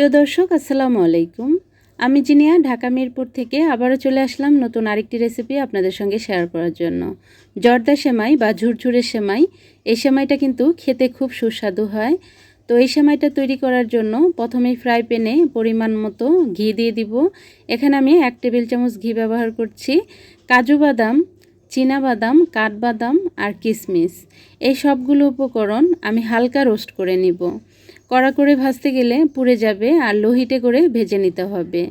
প্রিয় দর্শক, আসসালামু আলাইকুম। আমি জিনিয়া ঢাকা মিরপুর থেকে আবারও চলে আসলাম নতুন আরেকটি রেসিপি আপনাদের সঙ্গে শেয়ার করার জন্য। জর্দা সেমাই বা ঝুরঝুরে সেমাই, এই সেমাইটা কিন্তু খেতে খুব সুস্বাদু হয়। তো এই সেমাইটা তৈরি করার জন্য প্রথমেই ফ্রাই প্যানে পরিমাণ মতো ঘি দিয়ে দিব। এখানে আমি 1 টেবিল চামচ ঘি ব্যবহার করছি। কাজু বাদাম, চীনাবাদাম, কাঠবাদাম আর কিশমিশ, এই সবগুলো উপকরণ আমি হালকা রোস্ট করে নিব। কড়া করে ভাজতে গেলে পুড়ে যাবে, আর লো হিটে করে ভেজে নিতে হবে।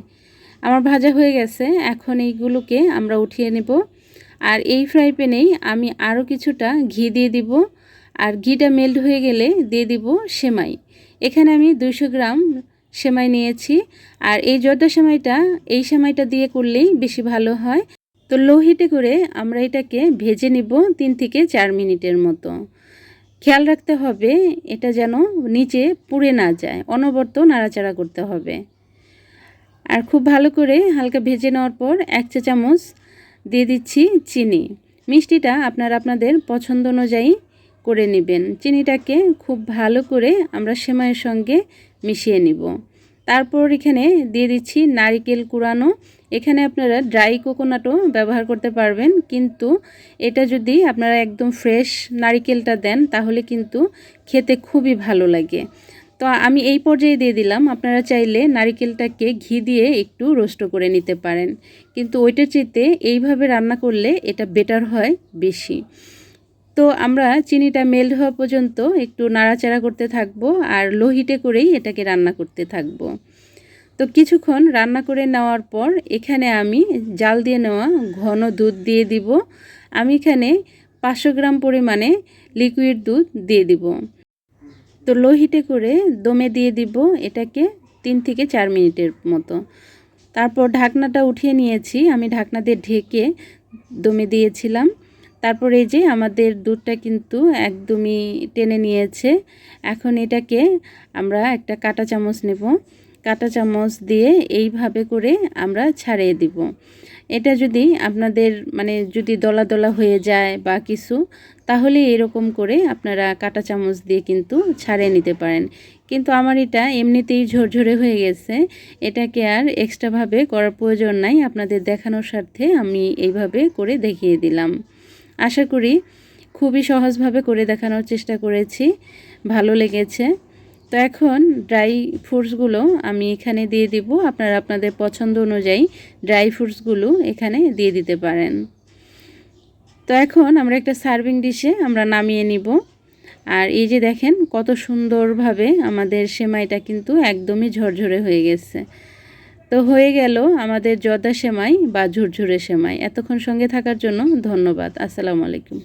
আমার ভাজা হয়ে গেছে, এখন এইগুলোকে আমরা উঠিয়ে নেব। আর এই ফ্রাই প্যানেই আমি আরও কিছুটা ঘি দিয়ে দিব, আর ঘিটা মেল্ট হয়ে গেলে দিয়ে দিব সেমাই। এখানে আমি 200 গ্রাম সেমাই নিয়েছি, আর এই জর্দা সেমাইটা এই সেমাইটা দিয়ে করলেই বেশি ভালো হয়। তো লো হিটে করে আমরা এটাকে ভেজে নিব 3 থেকে 4 মিনিটের মতো। খেয়াল রাখতে হবে এটা যেন নিচে পুড়ে না যায়, অনবরত নাড়াচাড়া করতে হবে। আর খুব ভালো করে হালকা ভেজে নেওয়ার পর 1 চা চামচ দিয়ে দিচ্ছি চিনি। মিষ্টিটা আপনারা আপনাদের পছন্দ অনুযায়ী করে নেবেন। চিনিটাকে খুব ভালো করে আমরা সেমাইয়ের সঙ্গে মিশিয়ে নিব। তারপর এখানে দিয়ে দিচ্ছি নারিকেল কুড়ানো। এখানে আপনারা ড্রাই কোকোনাটও ব্যবহার করতে পারবেন, কিন্তু এটা যদি আপনারা একদম ফ্রেশ নারিকেলটা দেন তাহলে কিন্তু খেতে খুবই ভালো লাগে। তো আমি এই পর্যায়ে দিয়ে দিলাম। আপনারা চাইলে নারিকেলটাকে ঘি দিয়ে একটু রোস্ট করে নিতে পারেন, কিন্তু ওইটার চাইতে এইভাবে রান্না করলে এটা বেটার হয় বেশি। তো আমরা চিনিটা মেল্ট হওয়া পর্যন্ত একটু নাড়াচাড়া করতে থাকবো, আর লো হিটে করেই এটাকে রান্না করতে থাকবো। তো কিছুক্ষণ রান্না করে নেওয়ার পর এখানে আমি জাল দিয়ে নেওয়া ঘন দুধ দিয়ে দিব। আমি এখানে 500 গ্রাম পরিমাণে লিকুইড দুধ দিয়ে দিব। তো লো হিটে করে দমে দিয়ে দিব এটাকে 3 থেকে 4 মিনিটের মতো। তারপর ঢাকনাটা উঠিয়ে নিয়েছি, আমি ঢাকনা দিয়ে ঢেকে দমে দিয়েছিলাম। তারপর এই যে আমাদের দুধটা কিন্তু একদমই টেনে নিয়েছে। এখন এটাকে আমরা একটা কাঁটা চামচ নেব। কাঁটা চামচ দিয়ে এইভাবে করে আমরা ছাড়িয়ে দিব। এটা যদি আপনাদের যদি দলা দলা হয়ে যায় বা কিছু, তাহলে এরকম করে আপনারা কাঁটা চামচ দিয়ে কিন্তু ছাড়িয়ে নিতে পারেন। কিন্তু আমার এটা এমনিতেই ঝরঝরে হয়ে গেছে, এটাকে আর এক্সট্রাভাবে করার প্রয়োজন নাই। আপনাদের দেখানোর স্বার্থে আমি এইভাবে করে দেখিয়ে দিলাম। আশা করি খুবই সহজভাবে করে দেখানোর চেষ্টা করেছি, ভালো লেগেছে। তো এখন ড্রাই ফ্রুটসগুলো আমি এখানে দিয়ে দিব। আপনারা আপনাদের পছন্দ অনুযায়ী ড্রাই ফ্রুটসগুলো এখানে দিয়ে দিতে পারেন। তো এখন আমরা একটা সার্ভিং ডিশে আমরা নামিয়ে নিব। আর এই যে দেখেন কত সুন্দরভাবে আমাদের সেমাইটা কিন্তু একদমই ঝরঝরে হয়ে গেছে। তো হয়ে গেল আমাদের জর্দা সেমাই বা ঝুরঝুরে সেমাই। এতক্ষণ সঙ্গে থাকার জন্য ধন্যবাদ। আসসালামু আলাইকুম।